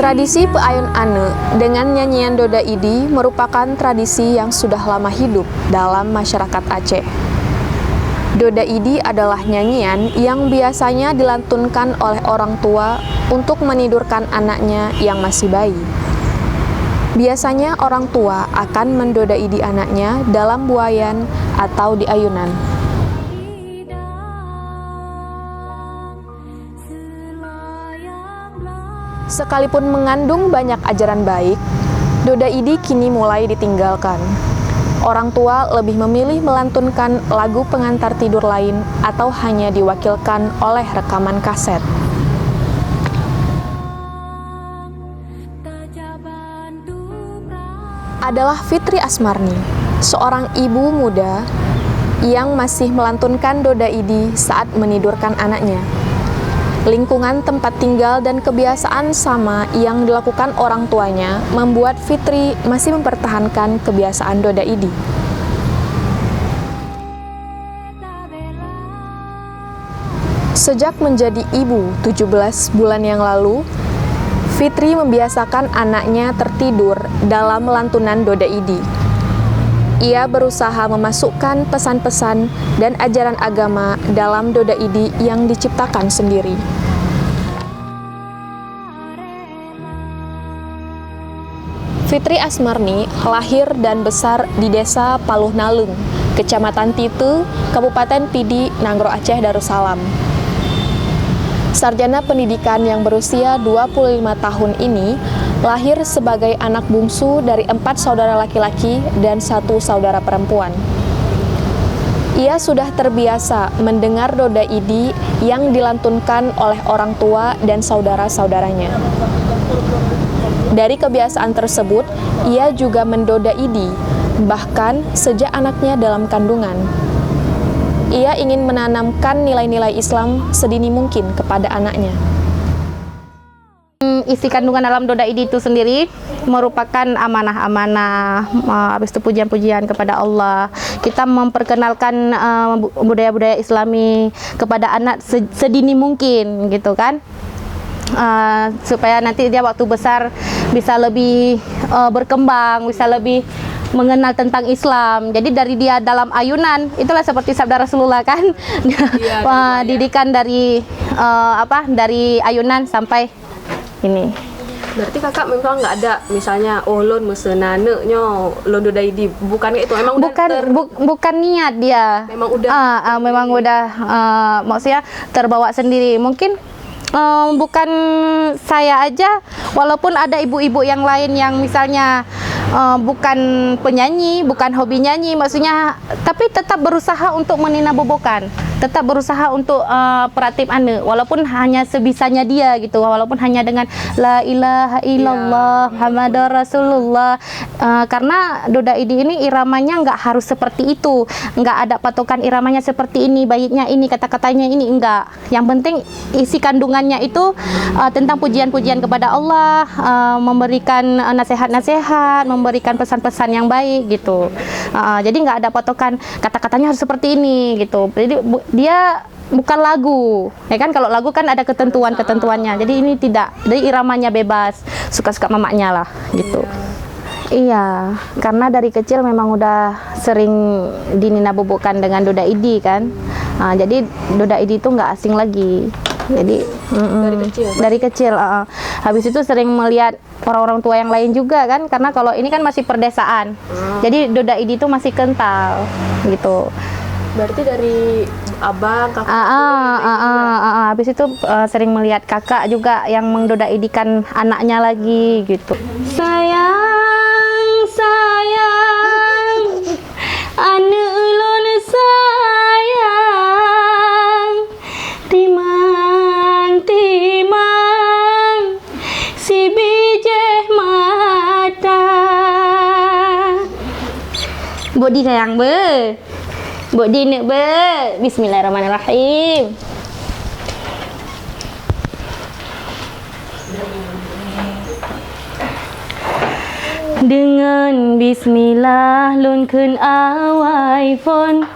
Tradisi peayun ane dengan nyanyian Doda Idi merupakan tradisi yang sudah lama hidup dalam masyarakat Aceh. Doda Idi adalah nyanyian yang biasanya dilantunkan oleh orang tua untuk menidurkan anaknya yang masih bayi. Biasanya orang tua akan mendoda idi anaknya dalam buayan atau di ayunan. Sekalipun mengandung banyak ajaran baik, Doda Idi kini mulai ditinggalkan. Orang tua lebih memilih melantunkan lagu pengantar tidur lain atau hanya diwakilkan oleh rekaman kaset. Adalah Fitri Asmarni, seorang ibu muda yang masih melantunkan Doda Idi saat menidurkan anaknya. Lingkungan tempat tinggal dan kebiasaan sama yang dilakukan orang tuanya membuat Fitri masih mempertahankan kebiasaan Doda Idi. Sejak menjadi ibu 17 bulan yang lalu, Fitri membiasakan anaknya tertidur dalam lantunan Doda Idi. Ia berusaha memasukkan pesan-pesan dan ajaran agama dalam Doda Idi yang diciptakan sendiri. Fitri Asmarni lahir dan besar di Desa Paluh Nalung, Kecamatan Titu, Kabupaten Pidi, Nanggro Aceh Darussalam. Sarjana pendidikan yang berusia 25 tahun ini lahir sebagai anak bungsu dari 4 saudara laki-laki dan 1 saudara perempuan. Ia sudah terbiasa mendengar Doda Idi yang dilantunkan oleh orang tua dan saudara-saudaranya. Dari kebiasaan tersebut, ia juga mendoda Idi, bahkan sejak anaknya dalam kandungan. Ia ingin menanamkan nilai-nilai Islam sedini mungkin kepada anaknya. Isi kandungan dalam Doda Idi itu sendiri merupakan amanah-amanah, habis itu pujian-pujian kepada Allah. Kita memperkenalkan budaya-budaya Islami kepada anak sedini mungkin, gitu kan, supaya nanti dia waktu besar bisa lebih berkembang, bisa lebih mengenal tentang Islam. Jadi dari dia dalam ayunan, itulah seperti sabda Rasulullah kan, iya, didikan dari dari ayunan sampai ini. Berarti kakak memang nggak ada misalnya lon mesenanenya lon Doda Idi, bukan itu, memang bukan niat dia. Memang udah memang udah maksudnya terbawa sendiri. Mungkin bukan saya aja, walaupun ada ibu-ibu yang lain yang misalnya bukan penyanyi, bukan hobi nyanyi, maksudnya, tapi tetap berusaha untuk meninabobokan, tetap berusaha untuk peratip ane, walaupun hanya sebisanya dia gitu, walaupun hanya dengan la ilaha illallah Muhammadur Rasulullah. Karena Doda Idi ini iramanya nggak harus seperti itu, nggak ada patokan iramanya seperti ini, baiknya ini, kata-katanya ini, enggak. Yang penting isi kandungannya itu tentang pujian-pujian kepada Allah, memberikan nasihat-nasihat, memberikan pesan-pesan yang baik gitu. Jadi nggak ada patokan kata-katanya harus seperti ini gitu. Jadi dia bukan lagu, ya kan? Kalau lagu kan ada ketentuan-ketentuannya. Jadi ini tidak. Jadi iramanya bebas, suka-suka mamaknya lah gitu. Iya, karena dari kecil memang udah sering dininabobokan dengan Doda Idi kan. Jadi Doda Idi itu nggak asing lagi. Jadi dari kecil, habis itu sering melihat orang-orang tua yang lain juga kan, karena kalau ini kan masih perdesaan. Jadi Doda Idi itu masih kental gitu. Berarti dari abang, kakak, habis itu sering melihat kakak juga yang mendoda idikan anaknya lagi gitu. Sayang, sayang, ane ulun sayang, timang, timang, si bijih mata. Bodi sayang be. Buat dinek be. Bismillahirrahmanirrahim. Dengan bismillah lun kun awai phone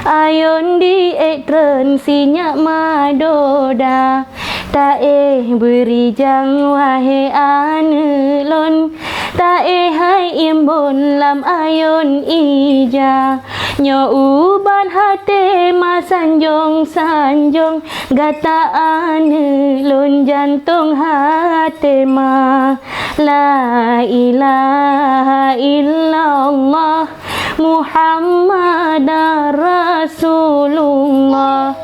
ayun di etren sinyak madoda tae beri jang wahe anelon tae hai imbon lam ayon ija nyo uban hate masanjong sanjong gata anelon jantung hate ma la ilaha illallah Muhammadar Rasulullah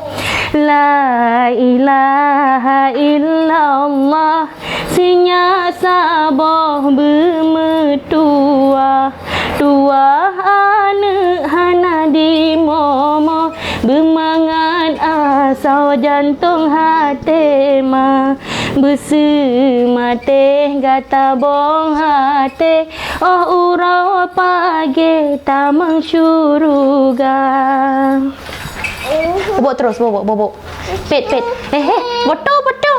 La ilaha illallah Sinya saboh bermetua Tua ane hana di momo Bermangan asal jantung hati ma Besu mate gata bong hati Oh urau pagi tamang syuruga Bobok terus, bobok. Pet. Botol.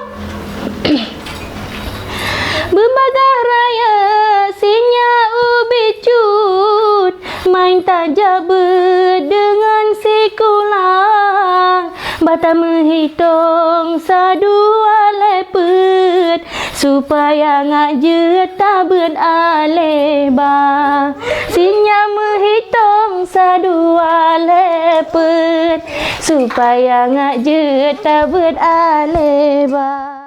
Berbagah raya sinya ubi cut main tajak dengan sikulang bata menghitung sadua lepet supaya ngajut tabun aleba sinya menghitung sadua lepet supaya ngajut tabun aleba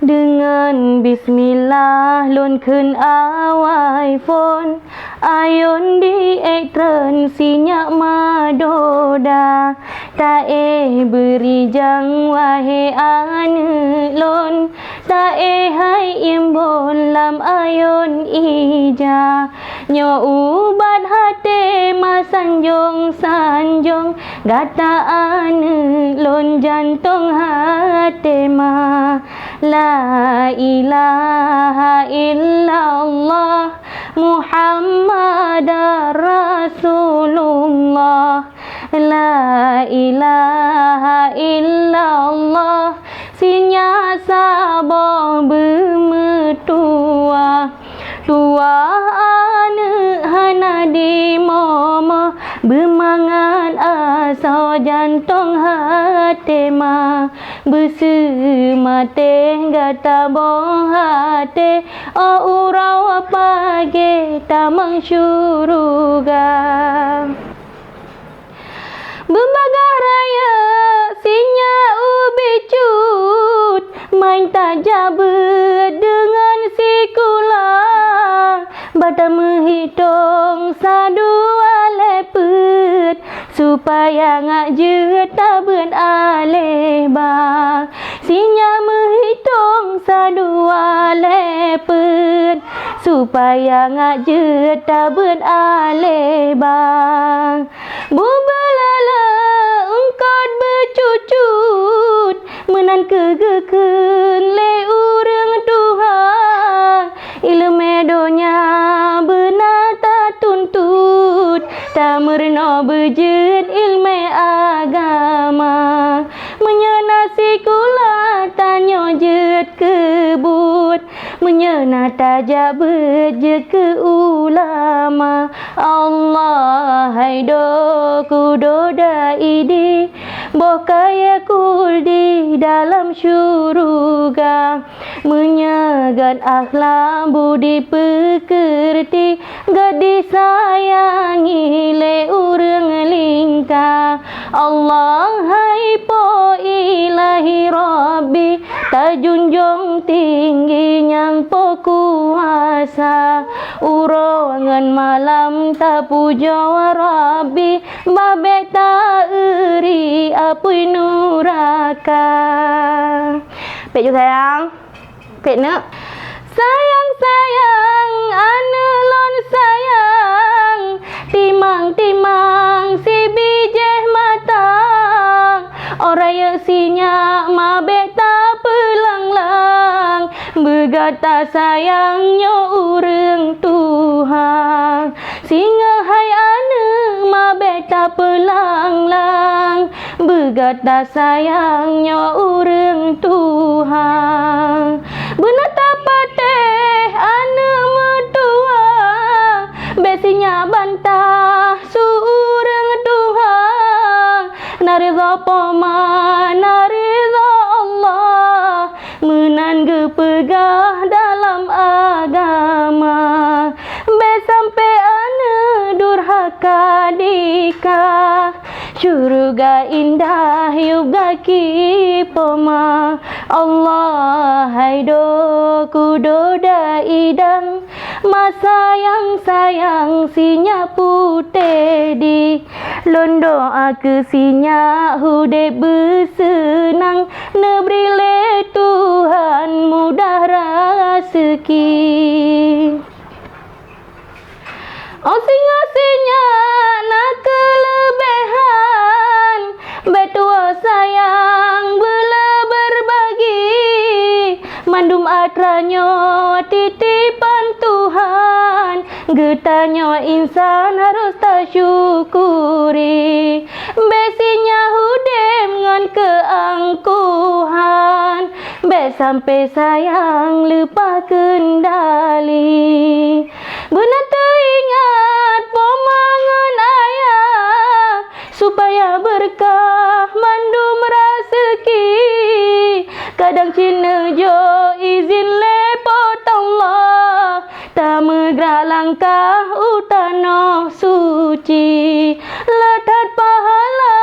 dengan bismillah lun kun awai phone ayon di ekran sinyak madoda tae beri jang wahe anelon tae hai imbon lam ayon ija nyo ubat hate masanjong sanjong gata anelon jantung hate ma La ilaha illallah Muhammadar Rasulullah La ilaha illallah Sinya saboh bermetua Tua ane hana di momo Bermangan asal jantung hati ma Besu mate gata bong hati Oh urau pagi tamang syuruga Berbagah raya sinya ubi cut Main tajak dengan sikulang Bata menghitung sadua lepet Supaya ngajut tabun aleba Sinya menghitung sadua lepet Supaya ngajut tabun aleba Bubelala engkau bercucut Menan kegeken le urang Tuhan Ilmu donya benar tak tuntut Tak merna berjed ilmu agama Menyenasi kula tanya jet kebut Menyena tajak berjed ke ulama Allah haido kudoda idi Bokaya kuldi dalam syuruga Menyagat akhlak budi pekerti Gak disayangi le urang lingkah Allah hai po ilahi rabbi Tajunjung tinggi yang po kuasa Urongan malam tak puja rabbi Babek tak eri apui nuraka Pek juga sayang Pek nak Sayang anelon sayang Timang si bijeh matang Oraya sinya mabek tak pelanglang Bergata sayangnya urang Tuhan Singa hai ane mabek tak pelanglang Bergata sayangnya urang Tuhan Benar tak pateh ane mertua Besinya bantah surang Tuhan Naridha poma naridha Allah kadika surga indah juga kipoma Allah haido kudoda idang masa yang sayang sinya putih di londo aku sinya hude bersenang nebrile Tuhan mudah rezeki. Osing-osingnya nak kelebihan betua sayang bela berbagi mandum atranyo titipan Tuhan getanyo insan harus tersyukuri besinya hudem ngan keangkuhan be sampai sayang lupa kendali benar teringat pemangan ayah supaya berkah mandum rezeki kadang cina jo izin lepot Allah tak megerak langkah utano suci letat pahala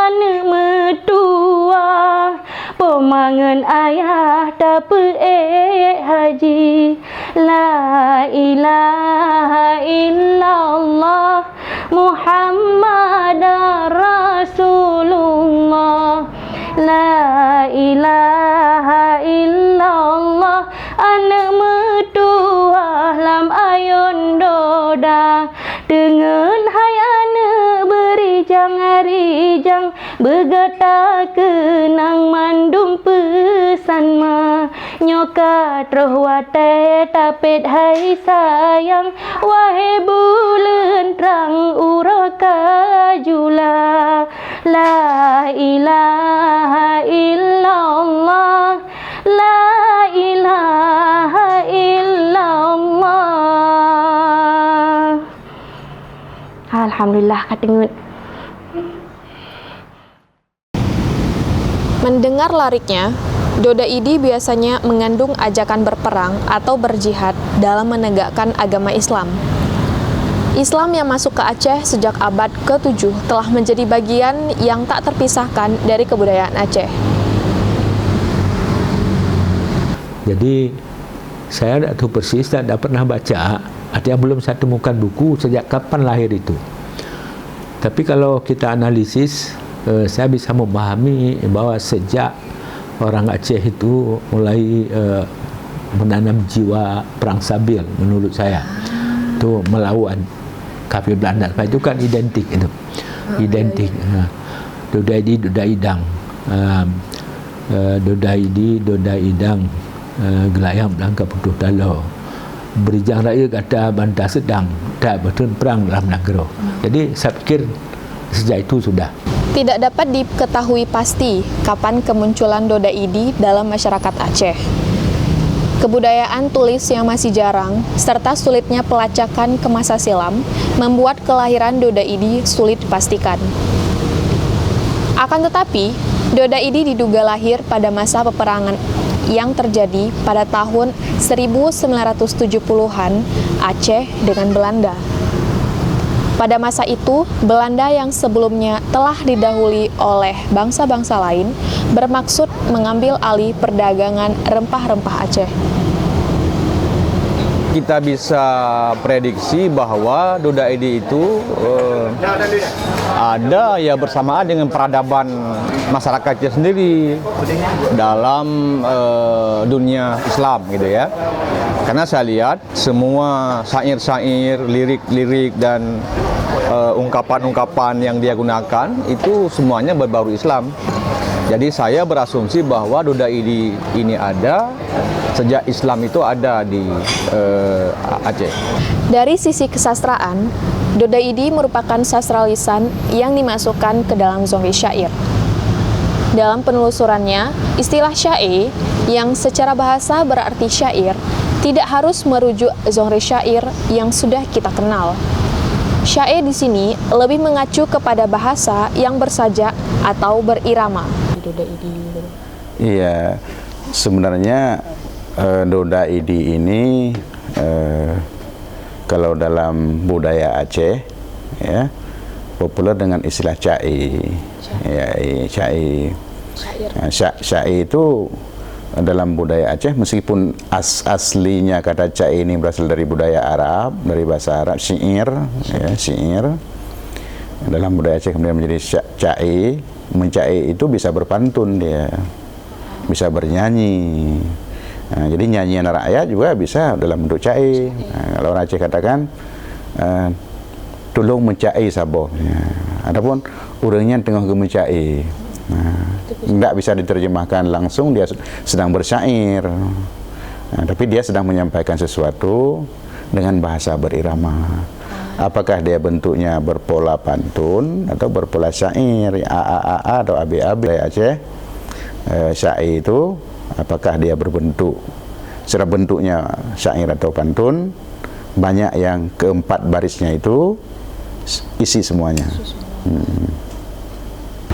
anak mertua pemangan ayah tak haji la ilaha illallah Muhammad Rasulullah la ilaha illallah anak mertua lam ayun doda dengan hai anak berijang-rijang bergata kenang mandum pesan ma nyokat roh wate tapet hai sayang wahai bulan terang uraka jula la ilaha illallah la ilaha illallah. Alhamdulillah katengut. Mendengar lariknya, Doda Idi biasanya mengandung ajakan berperang atau berjihad dalam menegakkan agama Islam. Islam yang masuk ke Aceh sejak abad ke-7 telah menjadi bagian yang tak terpisahkan dari kebudayaan Aceh. Jadi saya tak tahu persis, tak pernah baca, artinya belum saya temukan buku sejak kapan lahir itu. Tapi kalau kita analisis, saya bisa memahami bahwa sejak orang Aceh itu mulai menanam jiwa perang sabil, menurut saya itu melawan kafir Belanda. Itu kan identik itu, identik. Doda Idi, Doda Idang, Doda Idi, Doda Idang, gelayang belangka putuh dalo, berijang raya kata bantah sedang, tak betul perang dalam negara. Jadi saya pikir sejak itu sudah. Tidak dapat diketahui pasti kapan kemunculan Doda Idi dalam masyarakat Aceh. Kebudayaan tulis yang masih jarang, serta sulitnya pelacakan ke masa silam, membuat kelahiran Doda Idi sulit dipastikan. Akan tetapi, Doda Idi diduga lahir pada masa peperangan yang terjadi pada tahun 1970-an Aceh dengan Belanda. Pada masa itu, Belanda yang sebelumnya telah didahului oleh bangsa-bangsa lain bermaksud mengambil alih perdagangan rempah-rempah Aceh. Kita bisa prediksi bahwa Doda Idi itu ada ya bersamaan dengan peradaban masyarakatnya sendiri dalam dunia Islam gitu ya. Karena saya lihat semua syair-syair, lirik-lirik dan ungkapan-ungkapan yang dia gunakan itu semuanya berbau Islam. Jadi saya berasumsi bahwa Doda Idi ini ada sejak Islam itu ada di Aceh. Dari sisi kesastraan, Doda Idi merupakan sastra lisan yang dimasukkan ke dalam genre syair. Dalam penelusurannya, istilah syair yang secara bahasa berarti syair tidak harus merujuk genre syair yang sudah kita kenal. Syair di sini lebih mengacu kepada bahasa yang bersajak atau berirama. Iya, sebenarnya Doda Idi ini kalau dalam budaya Aceh ya, populer dengan istilah cai. Ya, cai. Cai itu dalam budaya Aceh, meskipun aslinya kata cai ini berasal dari budaya Arab, dari bahasa Arab, syair, ya, syair. Dalam budaya Aceh kemudian menjadi cai. Mencai itu bisa berpantun dia, bisa bernyanyi. Nah, jadi nyanyian rakyat juga bisa dalam bentuk cai. Nah, kalau orang Aceh katakan tolong mencai sabo. Ya. Adapun orangnya tengah mencai. Nah, tidak bisa diterjemahkan langsung dia sedang bersyair. Nah, tapi dia sedang menyampaikan sesuatu dengan bahasa berirama. Apakah dia bentuknya berpola pantun atau berpola syair, a atau ab Aceh? Syair itu apakah dia berbentuk secara bentuknya syair atau pantun? Banyak yang keempat barisnya itu isi semuanya.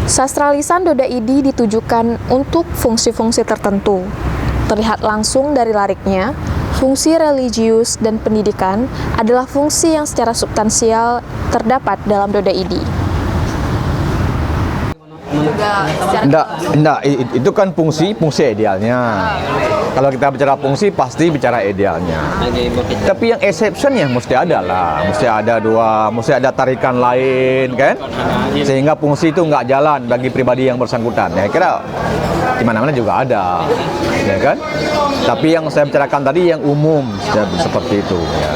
Sastra lisan Doda Idi ditujukan untuk fungsi-fungsi tertentu. Terlihat langsung dari lariknya, fungsi religius dan pendidikan adalah fungsi yang secara substansial terdapat dalam Doda Idi. Enggak, itu kan fungsi idealnya. Kalau kita bicara fungsi pasti bicara idealnya. Tapi yang exception ya mesti ada lah, mesti ada tarikan lain kan, sehingga fungsi itu nggak jalan bagi pribadi yang bersangkutan. Ya kira di mana-mana juga ada, ya kan. Tapi yang saya bicarakan tadi yang umum seperti itu. Ya.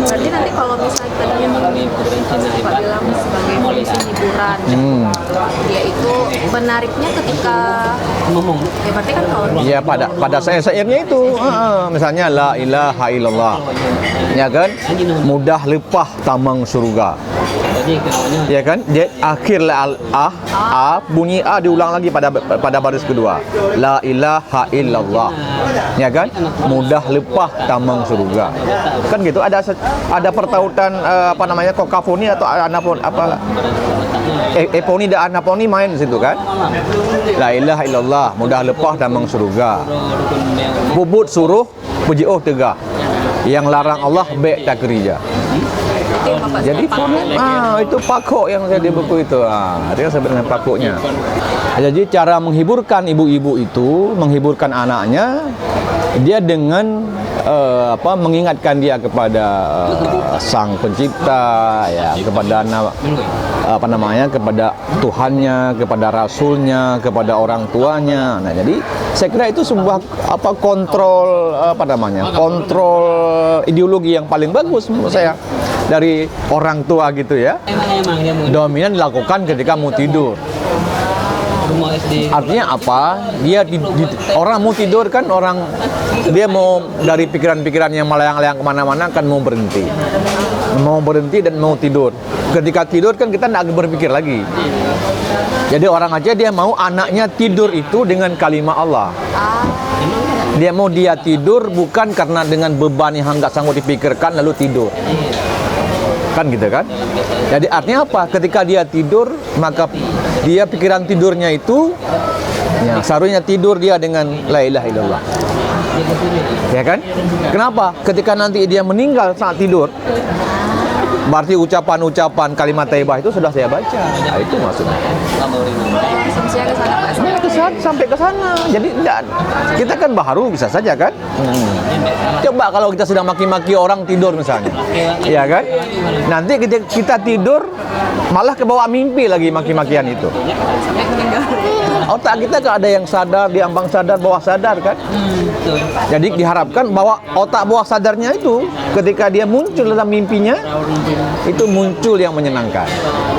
Berarti nanti kalau misalnya kita bilang sebagai fungsi hiburan, dia itu menariknya ketika ya berarti kan kalau ya pada syairnya itu misalnya la ilaha illallah, ya kan, mudah lepah tamang surga, ya kan, dia akhir a bunyi a diulang lagi pada baris kedua, la ilaha illallah, ya kan, mudah lepah tamang surga, kan gitu. Ada pertautan kokafoni atau anaponi eponi dan anaponi main di situ kan. La ilaha illallah, mudah lepah tamang surga. Bubut suruh puji tegah. Yang larang Allah baik tak kerja. Jadi itu pakok yang saya di buku itu. Dia sebenarnya pakoknya. Jadi cara menghiburkan ibu-ibu itu, menghiburkan anaknya, dia dengan mengingatkan dia kepada Sang Pencipta, ya, kepada kepada Tuhannya, kepada Rasulnya, kepada orang tuanya. Nah, jadi saya kira itu sebuah kontrol kontrol ideologi yang paling bagus menurut saya dari orang tua gitu ya. Dominan dilakukan ketika mau tidur. Artinya apa? Orang mau tidur kan, dia mau dari pikiran-pikiran yang melayang-layang kemana-mana kan mau berhenti dan mau tidur. Ketika tidur kan kita tidak berpikir lagi. Jadi orang aja dia mau anaknya tidur itu dengan kalimat Allah. Dia mau dia tidur bukan karena dengan beban yang nggak sanggup dipikirkan lalu tidur. Kan gitu kan? Jadi artinya apa? Ketika dia tidur, maka dia pikiran tidurnya itu ya, seharusnya tidur dia dengan la ilaha illallah. Ya kan? Kenapa? Ketika nanti dia meninggal saat tidur, berarti ucapan-ucapan kalimat thayyibah itu sudah saya baca. Nah, itu maksudnya. Sampai ke sana. Jadi kita kan baru bisa saja kan? Coba kalau kita sedang maki-maki orang tidur misalnya. Iya kan? Nanti kita tidur malah kebawa mimpi lagi maki-makian itu. Otak kita kan ada yang sadar, diambang sadar, bawah sadar kan? Jadi diharapkan bahwa otak bawah sadarnya itu ketika dia muncul dalam mimpinya itu muncul yang menyenangkan.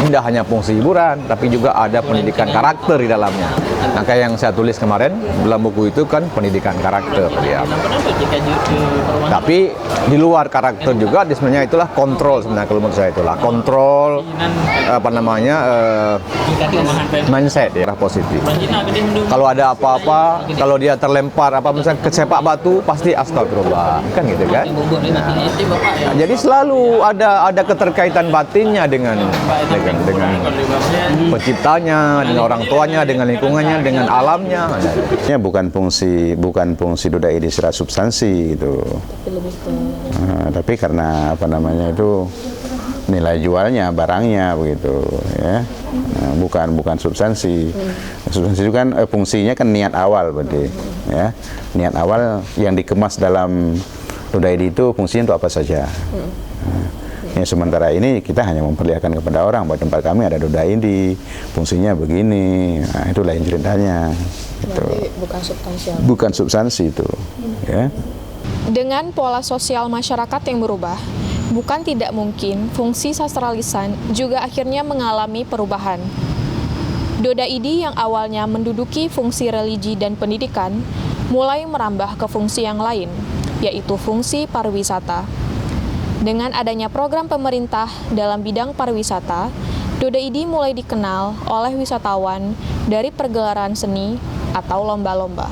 Tidak hanya fungsi hiburan, tapi juga ada pendidikan karakter di dalamnya. Nah, kayak yang saya tulis kemarin dalam buku itu kan pendidikan karakter ya. Tapi di luar karakter juga sebenarnya itulah kontrol, sebenarnya kalau menurut saya itulah kontrol mindset ya, positif. Kalau ada apa-apa, kalau dia terlempar misalnya ke sepak batu pasti astagfirullah kan gitu kan. Nah, jadi selalu ada keterkaitan batinnya dengan penciptanya, dengan orang tuanya, dengan lingkungannya, dengan dengan alamnya. Ya bukan fungsi Doda ID secara substansi gitu. Tapi karena apa namanya itu nilai jualnya, barangnya begitu ya. Bukan substansi. Substansi itu kan fungsinya kan niat awal berarti ya. Niat awal yang dikemas dalam Doda ID itu fungsinya untuk apa saja. Ya, sementara ini kita hanya memperlihatkan kepada orang bahwa tempat kami ada Doda ID, fungsinya begini. Nah, itu lain ceritanya. Gitu. Bukan substansial. Bukan substansi itu. Ya. Dengan pola sosial masyarakat yang berubah, bukan tidak mungkin fungsi sastra lisan juga akhirnya mengalami perubahan. Doda ID yang awalnya menduduki fungsi religi dan pendidikan, mulai merambah ke fungsi yang lain, yaitu fungsi pariwisata. Dengan adanya program pemerintah dalam bidang pariwisata, Doda ID mulai dikenal oleh wisatawan dari pergelaran seni atau lomba-lomba.